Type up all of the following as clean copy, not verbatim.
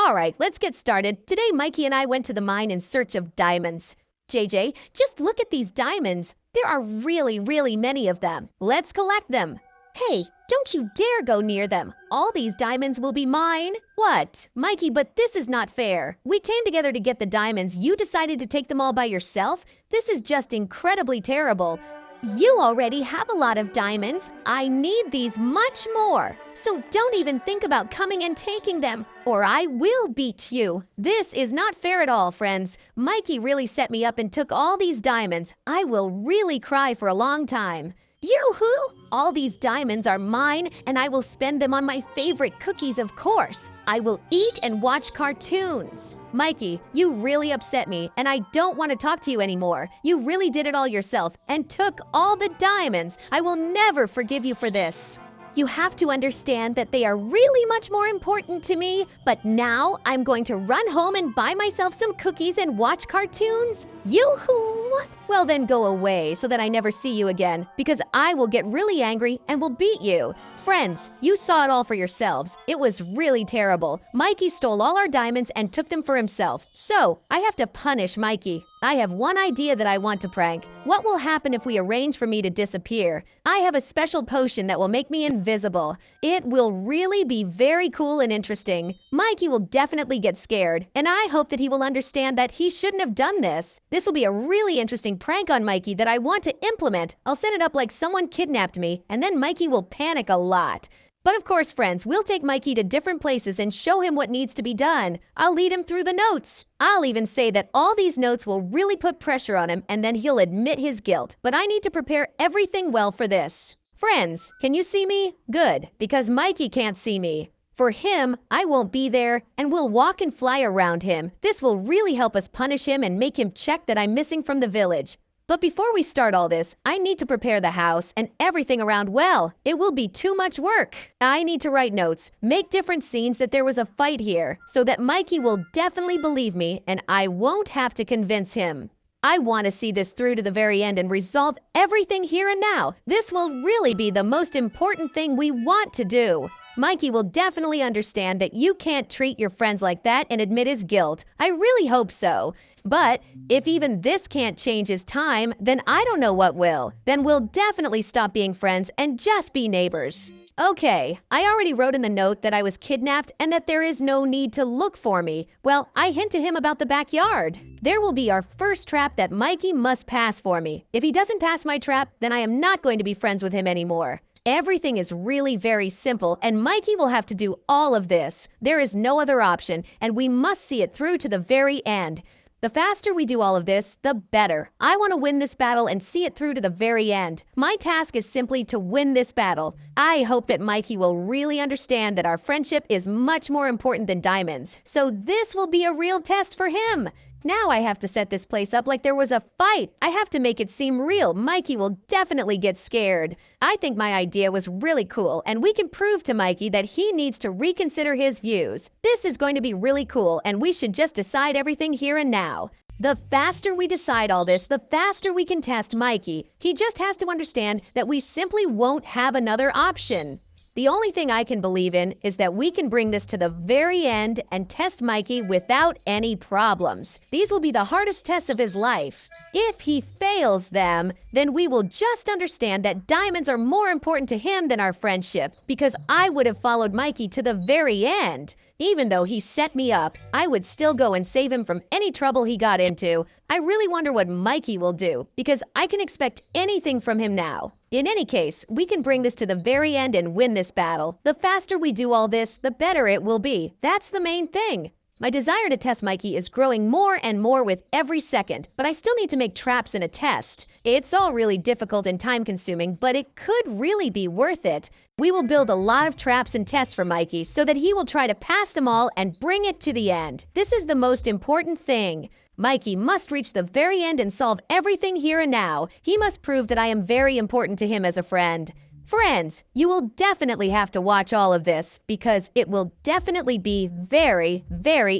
All right, let's get started. Today, Mikey and I went to the mine in search of diamonds. JJ, just look at these diamonds. There are really many of them. Let's collect them. Hey, don't you dare go near them. All these diamonds will be mine. What? Mikey, but this is not fair. We came together to get the diamonds. You decided to take them all by yourself? This is just incredibly terrible. You already have a lot of diamonds. I need these much more. So don't even think about coming and taking them, or I will beat you. This is not fair at all, friends. Mikey really set me up and took all these diamonds. I will really cry for a long time. Yoo-hoo! All these diamonds are mine, and I will spend them on my favorite cookies, of course. I will eat and watch cartoons. Mikey, you really upset me, and I don't want to talk to you anymore. You really did it all yourself and took all the diamonds. I will never forgive you for this. You have to understand that they are really much more important to me, but now I'm going to run home and buy myself some cookies and watch cartoons. Yoo-hoo! Well, then go away so that I never see you again, because I will get really angry and will beat you. Friends, you saw it all for yourselves. It was really terrible. Mikey stole all our diamonds and took them for himself. So, I have to punish Mikey. I have one idea that I want to prank. What will happen if we arrange for me to disappear? I have a special potion that will make me invisible. It will really be very cool and interesting. Mikey will definitely get scared, and I hope that he will understand that he shouldn't have done this. This will be a really interesting prank on Mikey that I want to implement. I'll set it up like someone kidnapped me, and then Mikey will panic a lot. But of course, friends, we'll take Mikey to different places and show him what needs to be done. I'll lead him through the notes. I'll even say that all these notes will really put pressure on him, and then he'll admit his guilt. But I need to prepare everything well for this. Friends, can you see me? Good, because Mikey can't see me. For him, I won't be there, and we'll walk and fly around him. This will really help us punish him and make him check that I'm missing from the village. But before we start all this, I need to prepare the house and everything around well. It will be too much work. I need to write notes, make different scenes that there was a fight here, so that Mikey will definitely believe me and I won't have to convince him. I want to see this through to the very end and resolve everything here and now. This will really be the most important thing we want to do. Mikey will definitely understand that you can't treat your friends like that and admit his guilt. I really hope so. But if even this can't change his time, then I don't know what will. Then we'll definitely stop being friends and just be neighbors. Okay, I already wrote in the note that I was kidnapped and that there is no need to look for me. Well, I hint to him about the backyard. There will be our first trap that Mikey must pass for me. If he doesn't pass my trap, then I am not going to be friends with him anymore. Everything is really very simple, and Mikey will have to do all of this. There is no other option, and we must see it through to the very end. The faster we do all of this, the better. I want to win this battle and see it through to the very end. My task is simply to win this battle. I hope that Mikey will really understand that our friendship is much more important than diamonds. So this will be a real test for him. Now I have to set this place up like there was a fight. I have to make it seem real. Mikey will definitely get scared. I think my idea was really cool, and we can prove to Mikey that he needs to reconsider his views. This is going to be really cool, and we should just decide everything here and now. The faster we decide all this, the faster we can test Mikey. He just has to understand that we simply won't have another option. The only thing I can believe in is that we can bring this to the very end and test Mikey without any problems. These will be the hardest tests of his life. If he fails them, then we will just understand that diamonds are more important to him than our friendship, because I would have followed Mikey to the very end. Even though he set me up, I would still go and save him from any trouble he got into. I really wonder what Mikey will do, because I can expect anything from him now. In any case, we can bring this to the very end and win this battle. The faster we do all this, the better it will be. That's the main thing. My desire to test Mikey is growing more and more with every second, but I still need to make traps in a test. It's all really difficult and time-consuming, but it could really be worth it. We will build a lot of traps and tests for Mikey so that he will try to pass them all and bring it to the end. This is the most important thing. Mikey must reach the very end and solve everything here and now. He must prove that I am very important to him as a friend. Friends, you will definitely have to watch all of this because it will definitely be very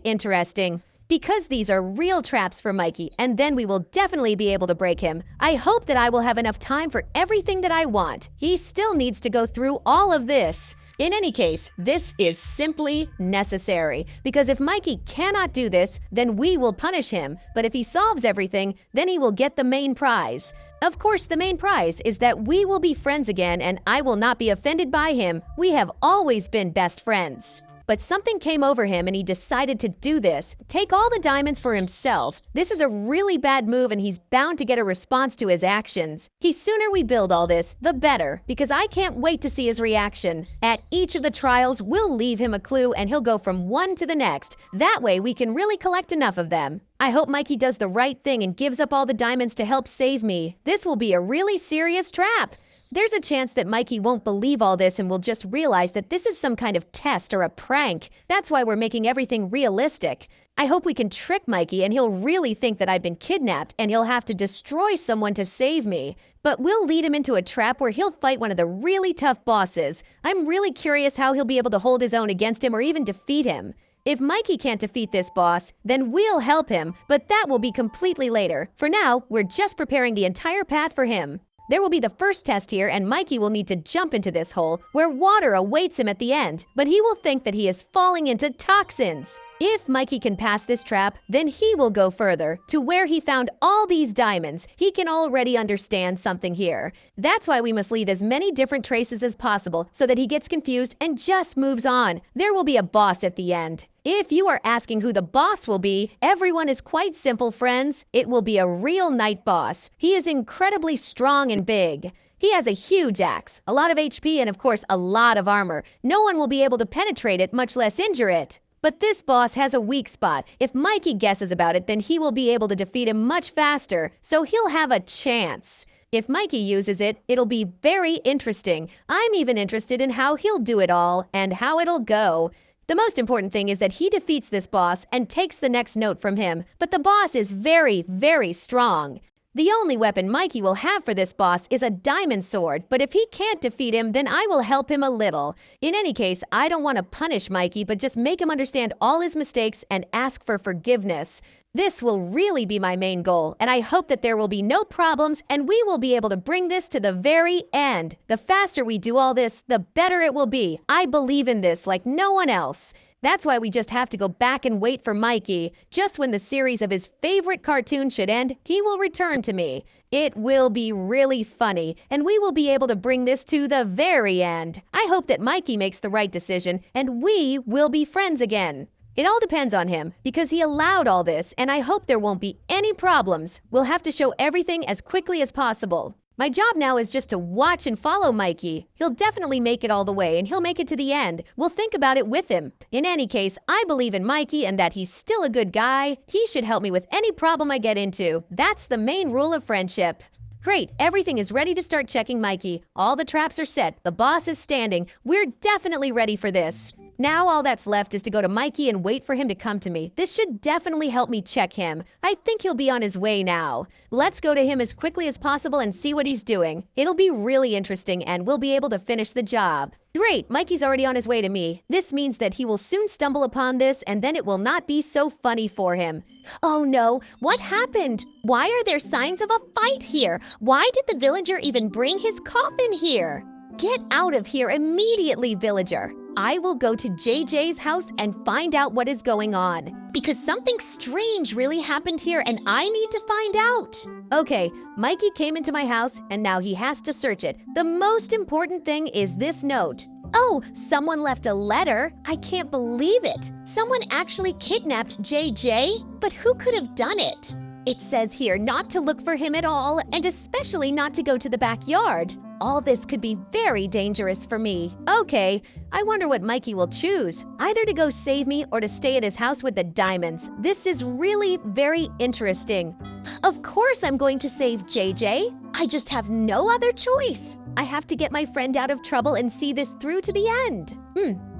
interesting. Because these are real traps for Mikey, and then we will definitely be able to break him. I hope that I will have enough time for everything that I want. He still needs to go through all of this. In any case, this is simply necessary, because if Mikey cannot do this, then we will punish him, but if he solves everything, then he will get the main prize. Of course, the main prize is that we will be friends again and I will not be offended by him. We have always been best friends. But something came over him and he decided to do this. Take all the diamonds for himself. This is a really bad move and he's bound to get a response to his actions. The sooner we build all this, the better, because I can't wait to see his reaction. At each of the trials, we'll leave him a clue and he'll go from one to the next. That way we can really collect enough of them. I hope Mikey does the right thing and gives up all the diamonds to help save me. This will be a really serious trap. There's a chance that Mikey won't believe all this and will just realize that this is some kind of test or a prank. That's why we're making everything realistic. I hope we can trick Mikey and he'll really think that I've been kidnapped and he'll have to destroy someone to save me. But we'll lead him into a trap where he'll fight one of the really tough bosses. I'm really curious how he'll be able to hold his own against him or even defeat him. If Mikey can't defeat this boss, then we'll help him, but that will be completely later. For now, we're just preparing the entire path for him. There will be the first test here and Mikey will need to jump into this hole where water awaits him at the end, but he will think that he is falling into toxins. If Mikey can pass this trap, then he will go further to where he found all these diamonds. He can already understand something here. That's why we must leave as many different traces as possible so that he gets confused and just moves on. There will be a boss at the end. If you are asking who the boss will be, everyone is quite simple, friends. It will be a real night boss. He is incredibly strong and big. He has a huge axe, a lot of HP, and of course a lot of armor. No one will be able to penetrate it, much less injure it. But this boss has a weak spot. If Mikey guesses about it, then he will be able to defeat him much faster, so he'll have a chance. If Mikey uses it, it'll be very interesting. I'm even interested in how he'll do it all and how it'll go. The most important thing is that he defeats this boss and takes the next note from him, but the boss is very, very strong. The only weapon Mikey will have for this boss is a diamond sword, but if he can't defeat him, then I will help him a little. In any case, I don't want to punish Mikey, but just make him understand all his mistakes and ask for forgiveness. This will really be my main goal, and I hope that there will be no problems and we will be able to bring this to the very end. The faster we do all this, the better it will be. I believe in this like no one else. That's why we just have to go back and wait for Mikey. Just when the series of his favorite cartoon should end, he will return to me. It will be really funny, and we will be able to bring this to the very end. I hope that Mikey makes the right decision, and we will be friends again. It all depends on him, because he allowed all this, and I hope there won't be any problems. We'll have to show everything as quickly as possible. My job now is just to watch and follow Mikey. He'll definitely make it all the way, and he'll make it to the end. We'll think about it with him. In any case, I believe in Mikey and that he's still a good guy. He should help me with any problem I get into. That's the main rule of friendship. Great, everything is ready to start checking Mikey. All the traps are set, the boss is standing. We're definitely ready for this. Now all that's left is to go to Mikey and wait for him to come to me. This should definitely help me check him. I think he'll be on his way now. Let's go to him as quickly as possible and see what he's doing. It'll be really interesting and we'll be able to finish the job. Great, Mikey's already on his way to me. This means that he will soon stumble upon this and then it will not be so funny for him. Oh no, what happened? Why are there signs of a fight here? Why did the villager even bring his coffin here? Get out of here immediately, villager. I will go to JJ's house and find out what is going on. Because something strange really happened here and I need to find out. Okay, Mikey came into my house and now he has to search it. The most important thing is this note. Oh, someone left a letter. I can't believe it. Someone actually kidnapped JJ? But who could have done it? It says here not to look for him at all and especially not to go to the backyard. All this could be very dangerous for me. Okay, I wonder what Mikey will choose. Either to go save me or to stay at his house with the diamonds. This is really very interesting. Of course I'm going to save JJ. I just have no other choice. I have to get my friend out of trouble and see this through to the end.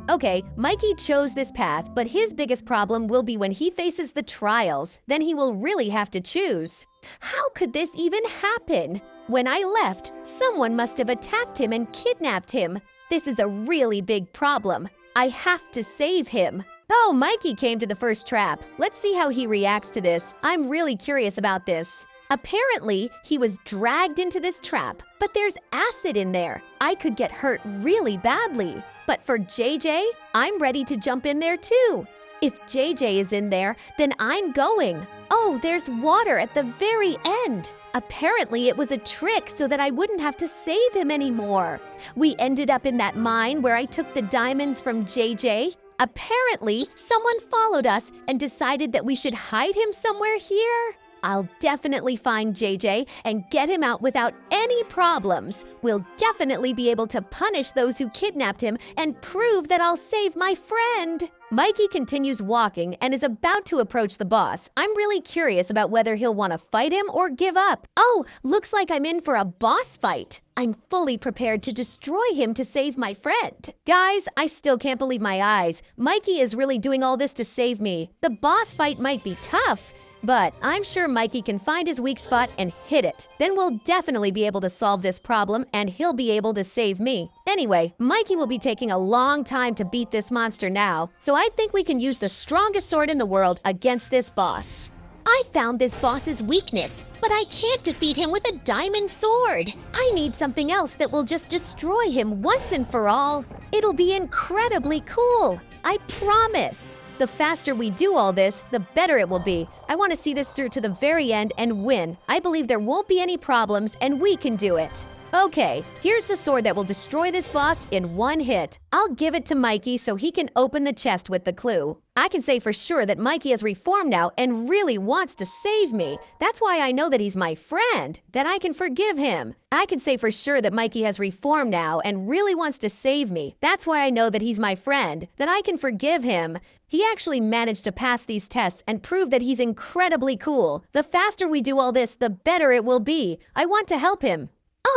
Okay, Mikey chose this path, but his biggest problem will be when he faces the trials. Then he will really have to choose. How could this even happen? When I left, someone must have attacked him and kidnapped him. This is a really big problem. I have to save him. Oh, Mikey came to the first trap. Let's see how he reacts to this. I'm really curious about this. Apparently, he was dragged into this trap, but there's acid in there. I could get hurt really badly. But for JJ, I'm ready to jump in there too. If JJ is in there, then I'm going. Oh, there's water at the very end. Apparently it was a trick so that I wouldn't have to save him anymore. We ended up in that mine where I took the diamonds from JJ. Apparently, someone followed us and decided that we should hide him somewhere here. I'll definitely find JJ and get him out without any problems. We'll definitely be able to punish those who kidnapped him and prove that I'll save my friend. Mikey continues walking and is about to approach the boss. I'm really curious about whether he'll want to fight him or give up. Oh, looks like I'm in for a boss fight. I'm fully prepared to destroy him to save my friend. Guys, I still can't believe my eyes. Mikey is really doing all this to save me. The boss fight might be tough, but I'm sure Mikey can find his weak spot and hit it. Then we'll definitely be able to solve this problem and he'll be able to save me. Anyway, Mikey will be taking a long time to beat this monster now, so I think we can use the strongest sword in the world against this boss. I found this boss's weakness, but I can't defeat him with a diamond sword. I need something else that will just destroy him once and for all. It'll be incredibly cool. I promise. The faster we do all this, the better it will be. I want to see this through to the very end and win. I believe there won't be any problems and we can do it. Okay, here's the sword that will destroy this boss in one hit. I'll give it to Mikey so he can open the chest with the clue. I can say for sure that Mikey has reformed now and really wants to save me. That's why I know that he's my friend, that I can forgive him. I can say for sure that Mikey has reformed now and really wants to save me. That's why I know that he's my friend, that I can forgive him. He actually managed to pass these tests and prove that he's incredibly cool. The faster we do all this, the better it will be. I want to help him.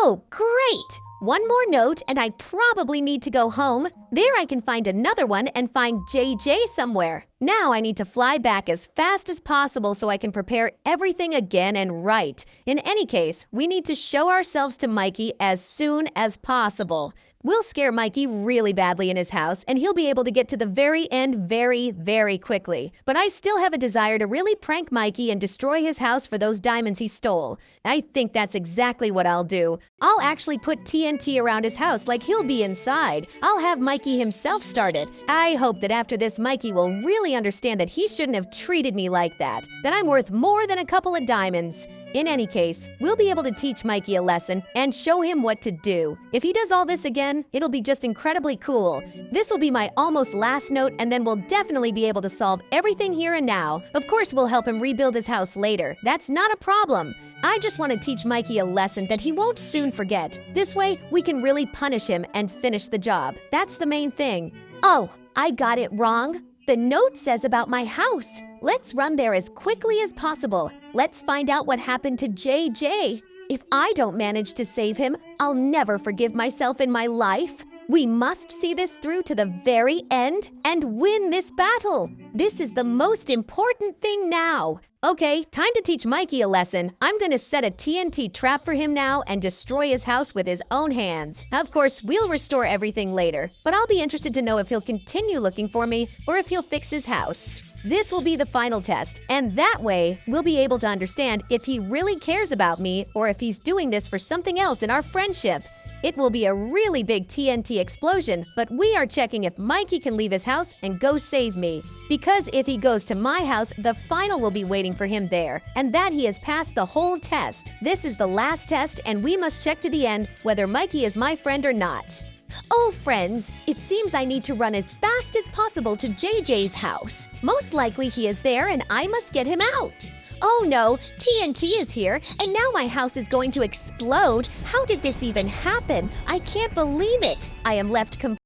Oh, great! One more note and I probably need to go home. There I can find another one and find JJ somewhere. Now I need to fly back as fast as possible so I can prepare everything again and write. In any case, we need to show ourselves to Mikey as soon as possible. We'll scare Mikey really badly in his house and he'll be able to get to the very end very, very quickly. But I still have a desire to really prank Mikey and destroy his house for those diamonds he stole. I think that's exactly what I'll do. I'll actually put TNT around his house like he'll be inside. I'll have Mikey himself start it. I hope that after this Mikey will really understand that he shouldn't have treated me like that I'm worth more than a couple of diamonds. In any case, we'll be able to teach Mikey a lesson and show him what to do. If he does all this again, it'll be just incredibly cool. This will be my almost last note and then we'll definitely be able to solve everything here and now. Of course, we'll help him rebuild his house later. That's not a problem. I just want to teach Mikey a lesson that he won't soon forget. This way, we can really punish him and finish the job. That's the main thing. Oh, I got it wrong. The note says about my house. Let's run there as quickly as possible. Let's find out what happened to JJ. If I don't manage to save him, I'll never forgive myself in my life. We must see this through to the very end and win this battle. This is the most important thing now. Okay, time to teach Mikey a lesson. I'm gonna set a TNT trap for him now and destroy his house with his own hands. Of course, we'll restore everything later, but I'll be interested to know if he'll continue looking for me or if he'll fix his house. This will be the final test, and that way, we'll be able to understand if he really cares about me or if he's doing this for something else in our friendship. It will be a really big TNT explosion, but we are checking if Mikey can leave his house and go save me. Because if he goes to my house, the final will be waiting for him there, and that he has passed the whole test. This is the last test, and we must check to the end whether Mikey is my friend or not. Oh, friends, it seems I need to run as fast as possible to JJ's house. Most likely he is there and I must get him out. Oh no, TNT is here and now my house is going to explode. How did this even happen? I can't believe it. I am left completely